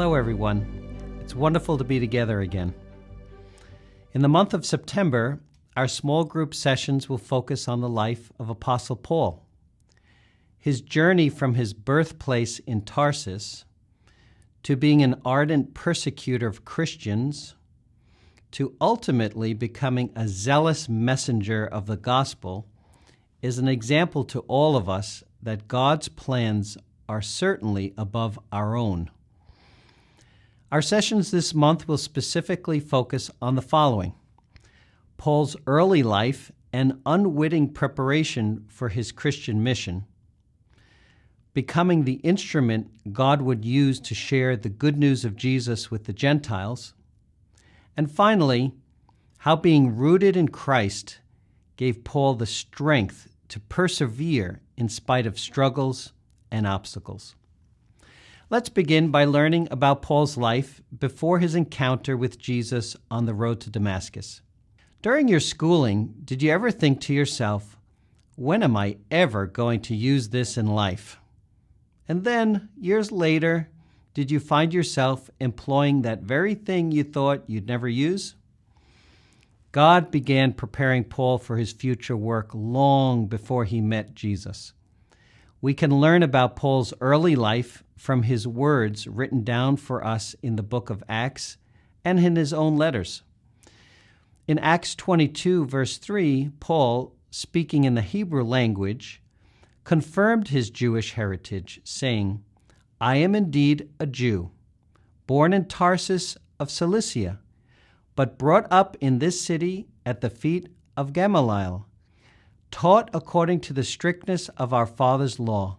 Hello, everyone. It's wonderful to be together again. In the month of September, our small group sessions will focus on the life of Apostle Paul. His journey from his birthplace in Tarsus to being an ardent persecutor of Christians to ultimately becoming a zealous messenger of the gospel is an example to all of us that God's plans are certainly above our own. Our sessions this month will specifically focus on the following: Paul's early life and unwitting preparation for his Christian mission, becoming the instrument God would use to share the good news of Jesus with the Gentiles, and finally, how being rooted in Christ gave Paul the strength to persevere in spite of struggles and obstacles. Let's begin by learning about Paul's life before his encounter with Jesus on the road to Damascus. During your schooling, did you ever think to yourself, when am I ever going to use this in life? And then, years later, did you find yourself employing that very thing you thought you'd never use? God began preparing Paul for his future work long before he met Jesus. We can learn about Paul's early life from his words written down for us in the book of Acts and in his own letters. In Acts 22, verse 3, Paul, speaking in the Hebrew language, confirmed his Jewish heritage, saying, "I am indeed a Jew, born in Tarsus of Cilicia, but brought up in this city at the feet of Gamaliel, taught according to the strictness of our father's law,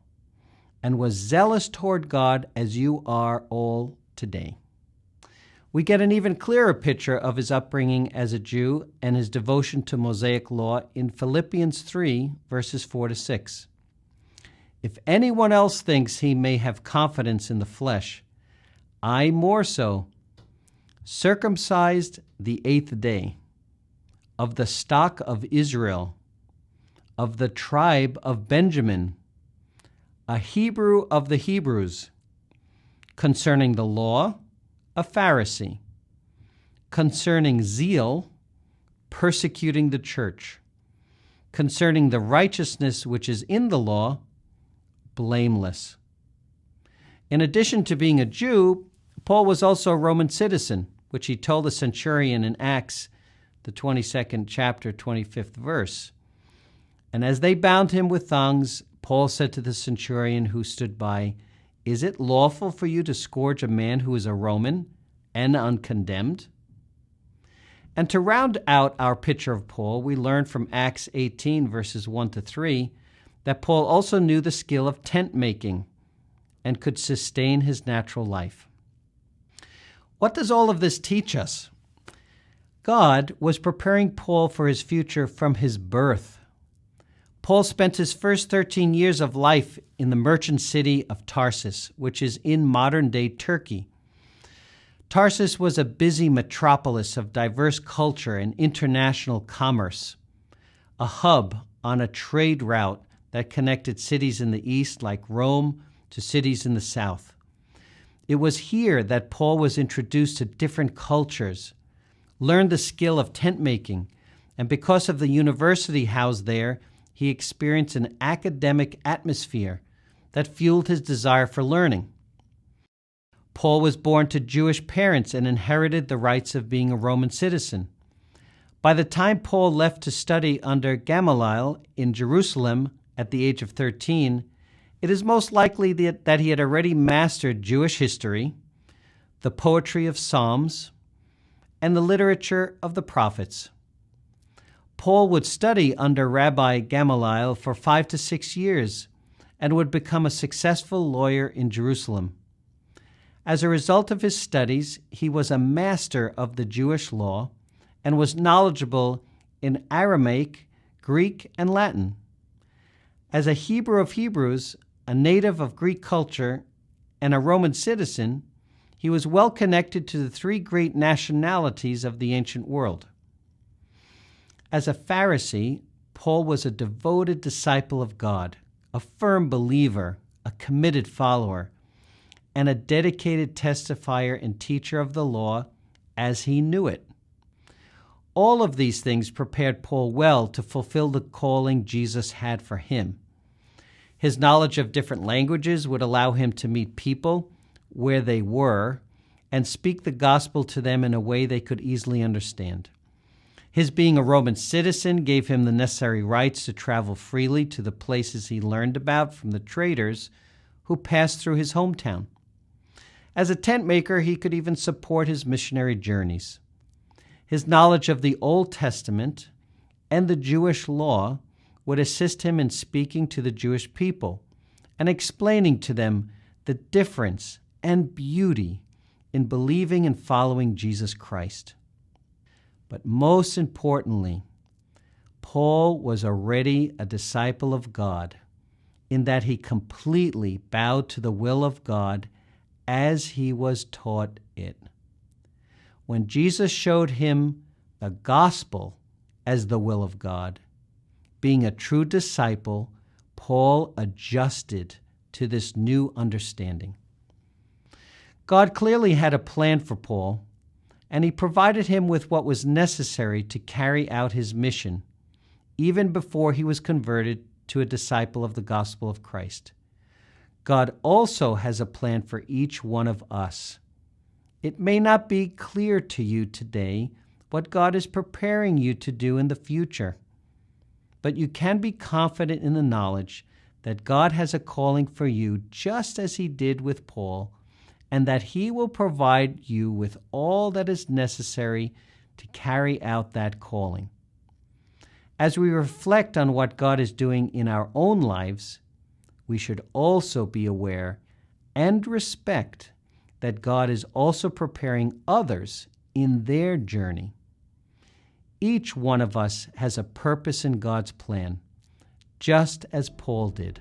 and was zealous toward God as you are all today." We get an even clearer picture of his upbringing as a Jew and his devotion to Mosaic law in Philippians 3, verses 4 to 6. If anyone else thinks he may have confidence in the flesh, I more so, circumcised the 8th day, of the stock of Israel, of the tribe of Benjamin, a Hebrew of the Hebrews, concerning the law, a Pharisee, concerning zeal, persecuting the church, concerning the righteousness which is in the law, blameless. In addition to being a Jew, Paul was also a Roman citizen, which he told the centurion in Acts, the 22nd chapter, 25th verse. And as they bound him with thongs, Paul said to the centurion who stood by, "Is it lawful for you to scourge a man who is a Roman and uncondemned?" And to round out our picture of Paul, we learn from Acts 18, verses 1 to 3, that Paul also knew the skill of tent making and could sustain his natural life. What does all of this teach us? God was preparing Paul for his future from his birth. Paul spent his first 13 years of life in the merchant city of Tarsus, which is in modern-day Turkey. Tarsus was a busy metropolis of diverse culture and international commerce, a hub on a trade route that connected cities in the east like Rome to cities in the south. It was here that Paul was introduced to different cultures, learned the skill of tent making, and because of the university housed there, he experienced an academic atmosphere that fueled his desire for learning. Paul was born to Jewish parents and inherited the rights of being a Roman citizen. By the time Paul left to study under Gamaliel in Jerusalem at the age of 13, it is most likely that he had already mastered Jewish history, the poetry of Psalms, and the literature of the prophets. Paul would study under Rabbi Gamaliel for 5 to 6 years and would become a successful lawyer in Jerusalem. As a result of his studies, he was a master of the Jewish law and was knowledgeable in Aramaic, Greek, and Latin. As a Hebrew of Hebrews, a native of Greek culture, and a Roman citizen, he was well connected to the 3 great nationalities of the ancient world. As a Pharisee, Paul was a devoted disciple of God, a firm believer, a committed follower, and a dedicated testifier and teacher of the law as he knew it. All of these things prepared Paul well to fulfill the calling Jesus had for him. His knowledge of different languages would allow him to meet people where they were and speak the gospel to them in a way they could easily understand. His being a Roman citizen gave him the necessary rights to travel freely to the places he learned about from the traders who passed through his hometown. As a tent maker, he could even support his missionary journeys. His knowledge of the Old Testament and the Jewish law would assist him in speaking to the Jewish people and explaining to them the difference and beauty in believing and following Jesus Christ. But most importantly, Paul was already a disciple of God in that he completely bowed to the will of God as he was taught it. When Jesus showed him the gospel as the will of God, being a true disciple, Paul adjusted to this new understanding. God clearly had a plan for Paul, and he provided him with what was necessary to carry out his mission, even before he was converted to a disciple of the gospel of Christ. God also has a plan for each one of us. It may not be clear to you today what God is preparing you to do in the future, but you can be confident in the knowledge that God has a calling for you just as he did with Paul, and that he will provide you with all that is necessary to carry out that calling. As we reflect on what God is doing in our own lives, we should also be aware and respect that God is also preparing others in their journey. Each one of us has a purpose in God's plan, just as Paul did.